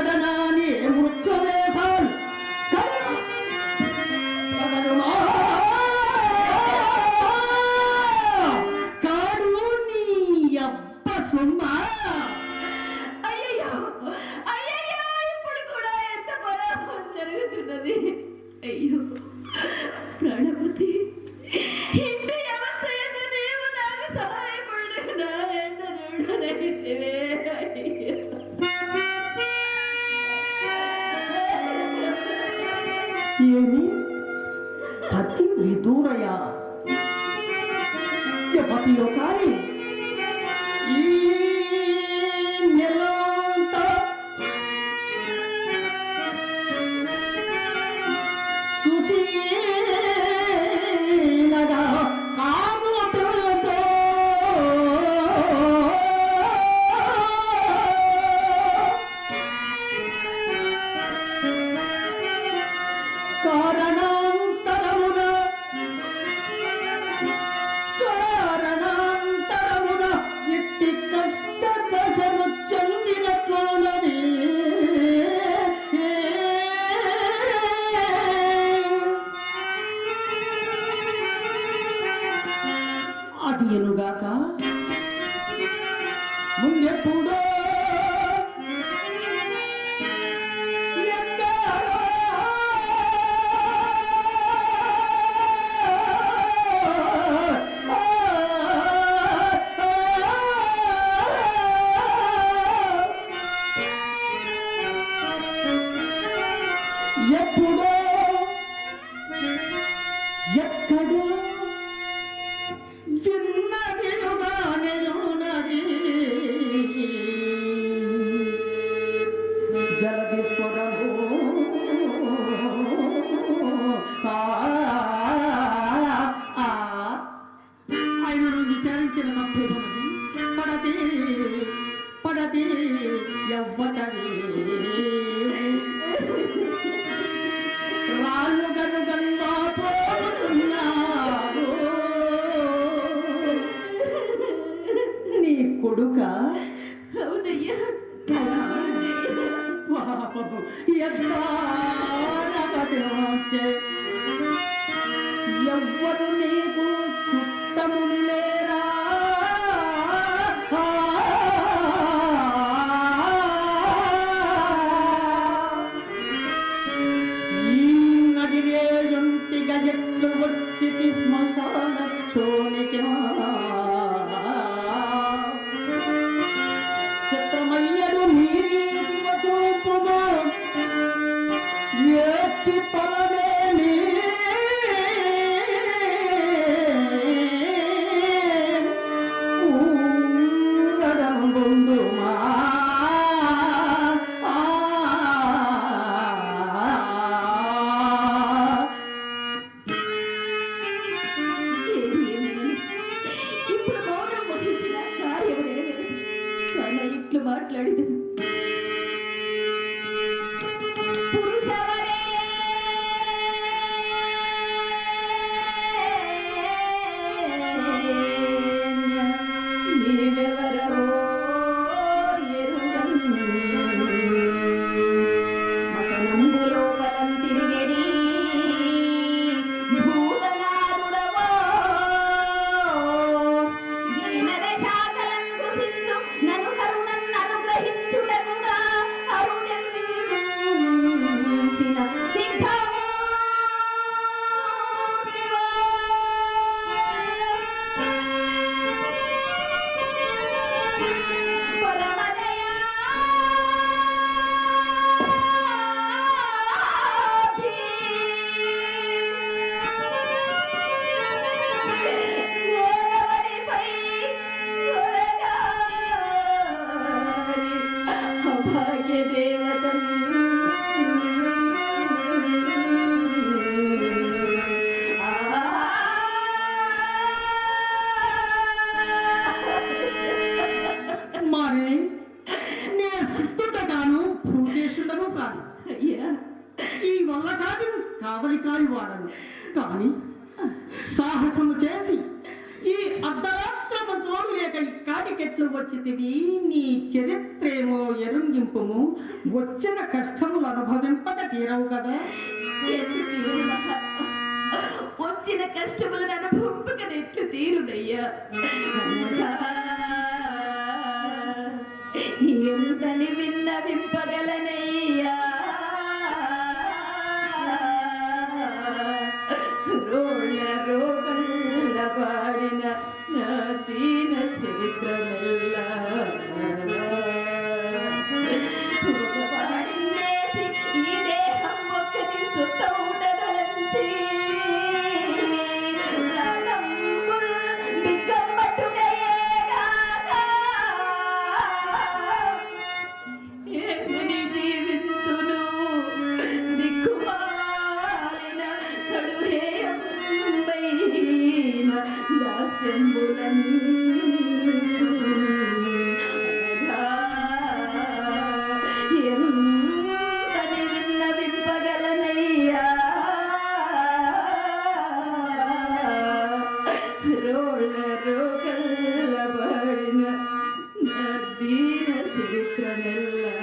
కడనాని మృత్యువేశాలు కాడు నీ అబ్బ సుమ్మా. అయ్యయ్యో అయ్యయ్యో, ఇప్పుడు కూడా ఎంత పరాభం జరుగుతున్నది. అయ్యో ప్రాణపతి, ఇంటి అవస్థ ఎందు నీవు నాకు సహాయపడు. నా ఎండ నిండునైతివే. ఏమి పతి విదూరయా పతిలో కాని ఈ నెలంతా సుశీలగా కాముటతో కారణాంతరమున ఇట్టి కష్ట దశను చెందినట్లున్నది. అది ఎనుగాక ముందెప్పుడో ఎప్పుడో ఎక్కడో చిన్నదిలుగానేయున్నది. జలదీశ్వరము ఆయనను విచారించిన తప్పేమన్నది. పడది పడది ఎవ్వటది రాళ్ళు గనుగన్నా పోతున్నారు. నీ కొడుక? అవునయ్యా. పాపము ఎవ్వరు నీకు చుట్టములు లేరా? ఎట్లు వచ్చితి శ్మశాన చోనికి చిత్రమయ్యడు నీరి చూపుము ఏచి పరమేమి బంధుమా మాట్లాడిన పురుషవరే నీవెవరవో ఎరుగను మసనంబు లోపలం తిరిగెడి భూతనాదుడవో దీనద శాఖలం కృషించు నన్ను కరుణన్ అనుగ్రహించుటకుగా అరుణించిన సిద్ధము పరమదయా గోరవనిపై అభాగ్య దేవతం మరి నేను సిద్ధుడగాను భూదేశుడను కాదు. అయ్యా ఈ వల్ల కాదు కావలి కాని వాడను కానీ సాహసము చేసి ఈ అర్ధరాత్ర కన్న తోడు లేక ఈ కాటికెట్లు వచ్చితివి నీ చరిత్రేమో ఎరుంగింపుము వచ్చిన కష్టములు అనుభవింపక తీరవు కదా. ఎట్లు తీరు మహాత్మా? వచ్చిన కష్టములను అనుభవింపక ఎట్లు తీరునయ్యా? ఎంతని విన్నవింపగలనయ్యా? రోళ్ళ రోగల్ల పాడిన నా దీన చరిత్రమెల్లా ఒక పాడిందేసి ఈ దేహం ఒక్కటి సుత్త ఉండదలంచి ప్రాణంబుల్ బిగ్గమట్టుటయేగాక ఏమని జీవింతును దిక్కుమాలిన కడుహేయంబైన దాస్యంబులన్ ఎంతని విన్నవింపగలనయ్యా? రోళ్ళ రోగల్ల పడిన నా దీన చరిత్రమెల్లా.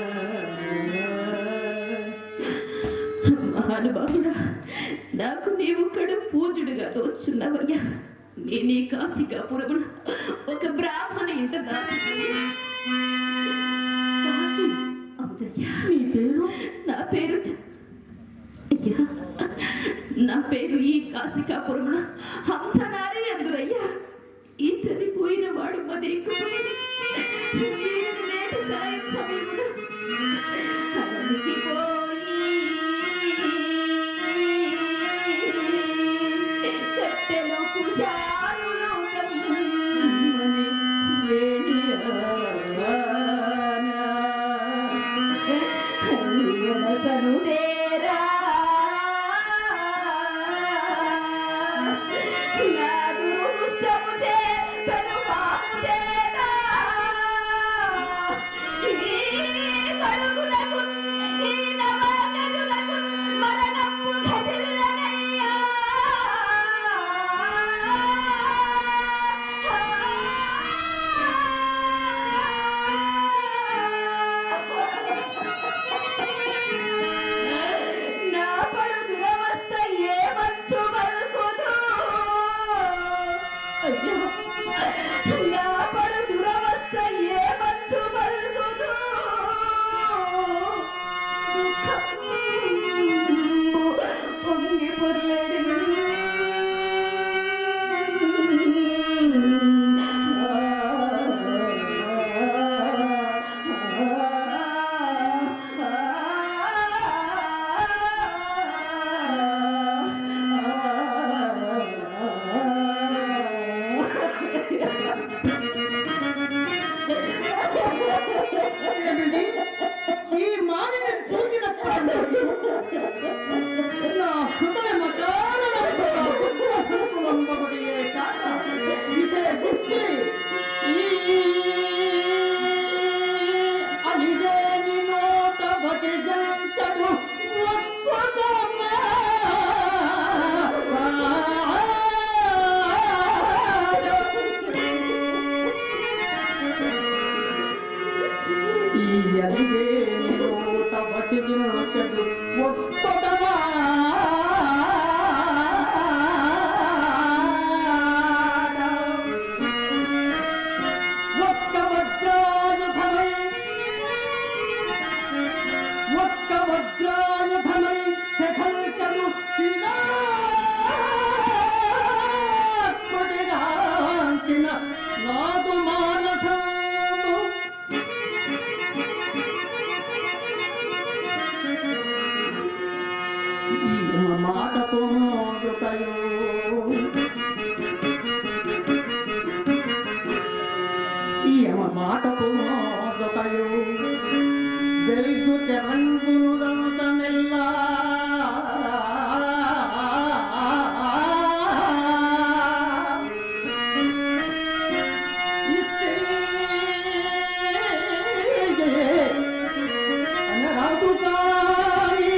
మహానుభావుడా, నాకు నీవు కడు పూజుడుగా తోచున్నావయ్యా. నేను ఈ కాశీకాపురమున ఒక బ్రాహ్మణ ఇంట దాసి. దాసి, అవునయ్యా. నీ పేరు? నా పేరు అయ్యా, నా పేరు ఈ కాశీకాపురమున హంసనారి అందురయ్యా. ఈ చనిపోయిన వాడు మదేకపోయి నేటి సాయం సమయమున అడవికి పోయి కట్టెలో కుశారులు కమ్మని వేడియానా సనుదేరా నా దురుష్టము చే పెనుపాము చేత ఈ కడుగునకు ఈ నవగదునకు మరణము ఘటిల్లనయ్యా. నా పడు దురవస్థ ఏ మంచు పలుకుదు అయ్యా. నా పడు దురవస్థ ఏ మంచు పలుకుదు. దుఃఖంబు పొంగి పొర్లెడు. ఏమిటి? ఈ మానిని చూసినప్పుడు నా హృదయం అకారణంగా సంపులంబడియే కాక విశేషించి ఈ అలివేని నోట వచిజంచడు ఒక్కదమ్మా. ఈ అలివేని నోట వచిజంచడు ఒక్కదమ్మా. ఒక్క వజ్రాయుధమై ఒక్క వజ్రాయుధమై హెఖల్చలు శిలాత్మటిగాంచిన నాదు మానసము. ఈ మాటతో మోదుకయో యమ మాటకు మోదకయు వెలుగు తెరంగుదంతమెల్లా అనరాదు కాని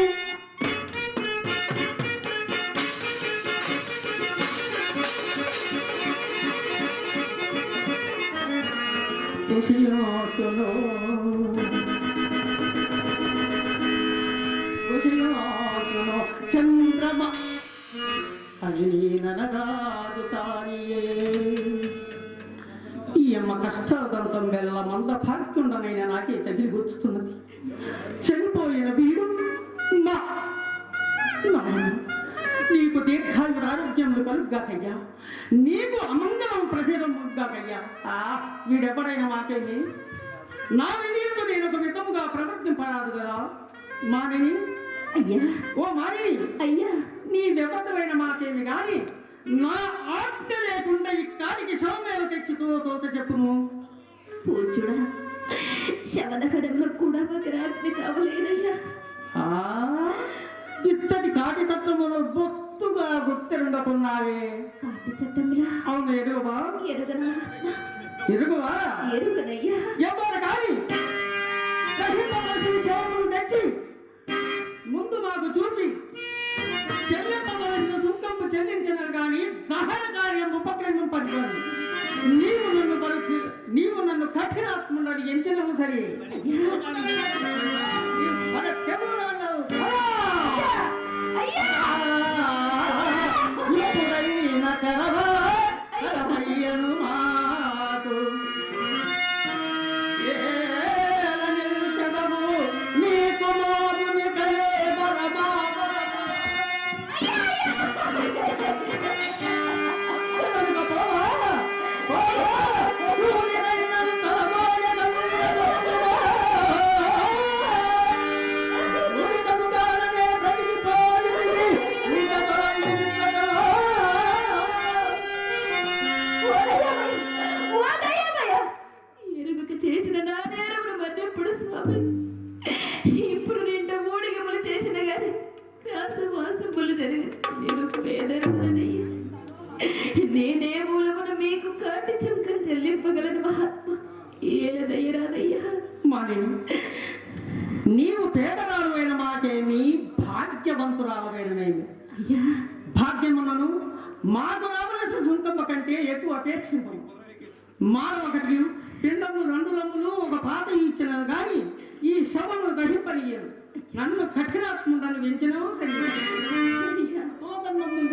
శ్రమ అని నేననగాదు తానియే. ఈ అమ్మ కష్టాదంతం వెళ్ళ మంద భాగ్యుండనైనా నాకే తగిలి గుచ్చుతున్నది. చనిపోయిన వీడు మా నాయన, నీకు దీర్ఘాయుర ఆరోగ్యములు కలుగ్గాకయ్యా, నీకు అమంగళం ప్రసిద్ధముగాకయ్యా. వీడెవడైనా మాకేమి నా వినీతో నేను ఒక విధముగా ప్రవర్తింపరాదు కదా మానిని. అయ్యా ఓ మానిని, అయ్యా నీ వ్యవతమైన మాకేమి గాని నా ఆజ్ఞ లేకుండా ఇక్కడికి సౌమ్యాలు తెచ్చి తోత చెప్పుము. పూజుడా, శవదహనంలో కూడా ఒక రాజ్ఞ కావలేనయ్యా. ఇచ్చటి కాటి తత్వములు బొత్తుగా గుర్తెరుండకున్నావే. కాటి చట్టంలా అవును, ఎరుగువా? ఎరుగనా? ఎరుగువా? ఎరుగనయ్యా. ఎవరు కాని గ్రహింపవలసిన శవములు తెచ్చి ముందు మాకు చూపి చెల్లింపవలసిన సుంకంపు చెల్లించిన గాని దహన కార్యం ఉపక్రమింపడుతుంది. నీవు నన్ను కఠినాత్ముడని ఎంచినవు సరే. మన తెలంగాణలో ఎప్పుడైనా తెరవయ్యను మాకు ఏల నిల్చడము నీకు మాగుని కలే బరమా ఎరుగక చేసిన నా నేరమును మన్నెప్పుడు స్వామి. ఇప్పుడు నిండా ఊడిగములు చేసిన గాని వ్యాసవాసములు జరిగి నేను పేదరులనయ్యా. నేనే మూలమున మీకు కాటి చంకను చెల్లింపగలను మహాత్మ. ఏలదయ్యరాదయ్యా. మానిని, నీవు పేదరాలువైన మాకేమి భాగ్యవంతురాలమైనవేమి. అయ్యా భాగ్యములను మాకు రావలసిన సుంకమ్మ కంటే ఎక్కువ అపేక్షింపము. మానవ ఒకటి పిండము 2 రంగులు ఒక పాత ఇచ్చిన గాని ఈ శవను దహింపనీయను. నన్ను కఠినాత్ముడని వెంచినవు సరి. కోదర్మమ్మను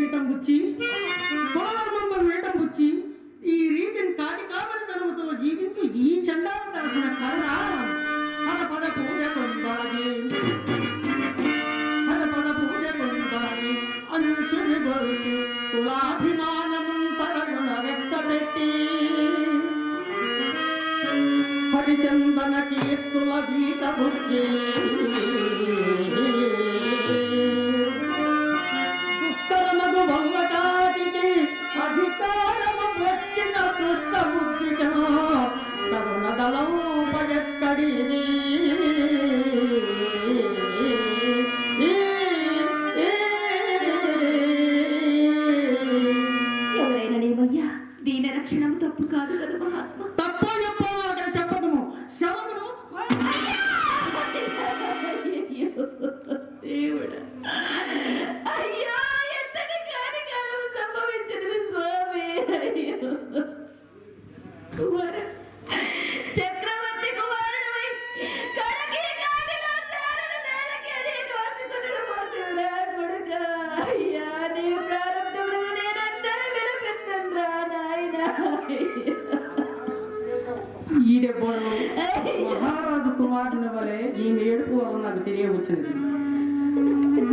వేటం పుచ్చి ఈ రీతిని కాటి కావలితనముతో జీవించు ఈ చండాల తరసిన కరుణ పద పూజ కొందాగి అంచుని గొలిచి కులాభిమానము సరగుణ రెచ్చబెట్టి హరిచందన కీర్తుల గీత బుచ్చి దుష్కరమగు వల్ల కాటికి అధికారము వచ్చిన దుష్ట బుద్ధిగా కరుణ దళంపయక్కడిది. ఎవరైనా నేమయ్యా, దీని రక్షణము తప్పు కాదు కదా మహాత్మ. తప్ప చెప్పాము అక్కడ చెప్పటము శవమును దేవుడా, అయ్యో ఎంతటి కాని కాలం సంభవించింది స్వామి. అయ్యో కుమార, చక్రవర్తి కుమారుడై కడకి కాటిలో చారణ నేలకి అని నోచుకునకపోతుడా కొడుక. అయ్యా నీ ప్రారంభమును నేనందరూ విలపిస్తుండ్రా నాయనా. ఈడెప్పుడు మహారాజు కుమారుని వలె ఈమె ఏడుపు వల్ల నాకు తెలియవచ్చినది.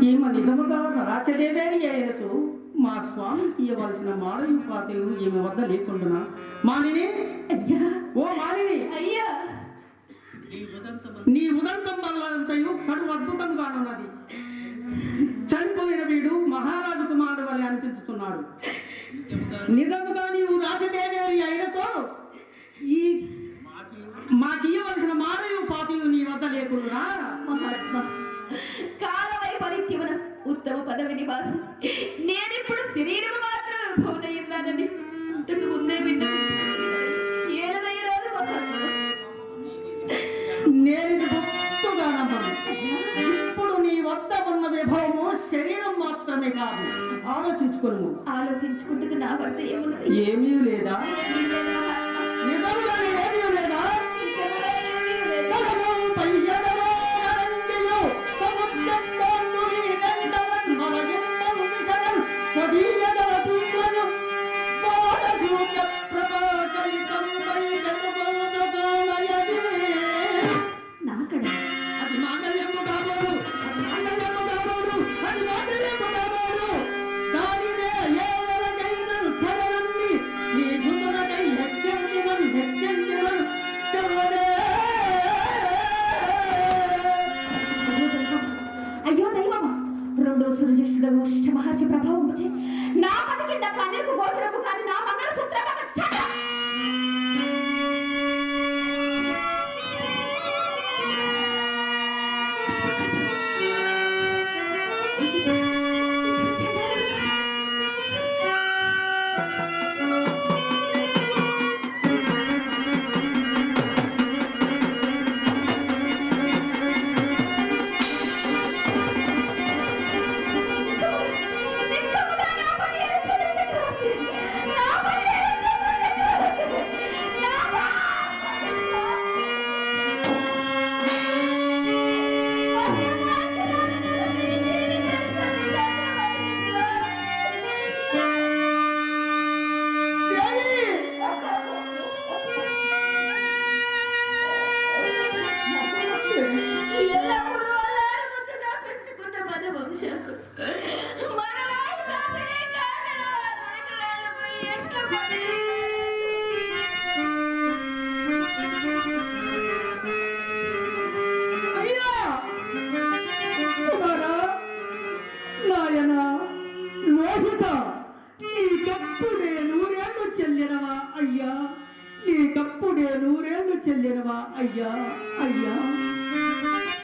ఈమె నిజముగా రాచదేవేని అయినచు మా స్వామికి ఇవ్వవలసిన మాడవి పాత్రలు ఈమె వద్ద లేకుండా మానిని. అయ్యా ఓ మానిని, అయ్యా నీ ఉదంతం వల్లంతయు కడు అద్భుతంగానున్నది. చనిపోయిన వీడు మహారాజు కుమారుడు వలె అనిపించుతున్నాడు. నిజముగా నీవు రాజదేవేని అయినచో ఈ మాకియ్యవలసిన మాడవి పాతియు నీ వద్ద లేకుండా మహాత్మ, కాలవై పరిత్యమున ఉత్తమ పదవి నివాసి నేనిప్పుడు శరీరం మాత్రం భవనయ్యున్నానని అంతకు ముందే విన్న ఏలదయ్యరాదు మహాత్మ. నేను గుర్తుగా నమ్మను. ఇప్పుడు నీ వద్ద ఉన్న విభవము శరీరం మాత్రమే కాదు. ఆలోచించుకోను. ఆలోచించుకుంటూ నా వద్ద ఏమున్నది? ఏమీ లేదా? నిజంగా ఏమీ లేదా? పయ్యడలో నరంగియో సముద్రంలో నీ గంటలను మలగింపను అయ్యో దైవమా, రెండో సృజిష్ఠుడు ఉష్ట మహర్షి ప్రభావం నా పట కింద కన్నెలకు గోచరము కానీ నా మంగళ సూత్రం నీకప్పుడే 100 ఏళ్ళు చెల్లినవా అయ్యా అయ్యా.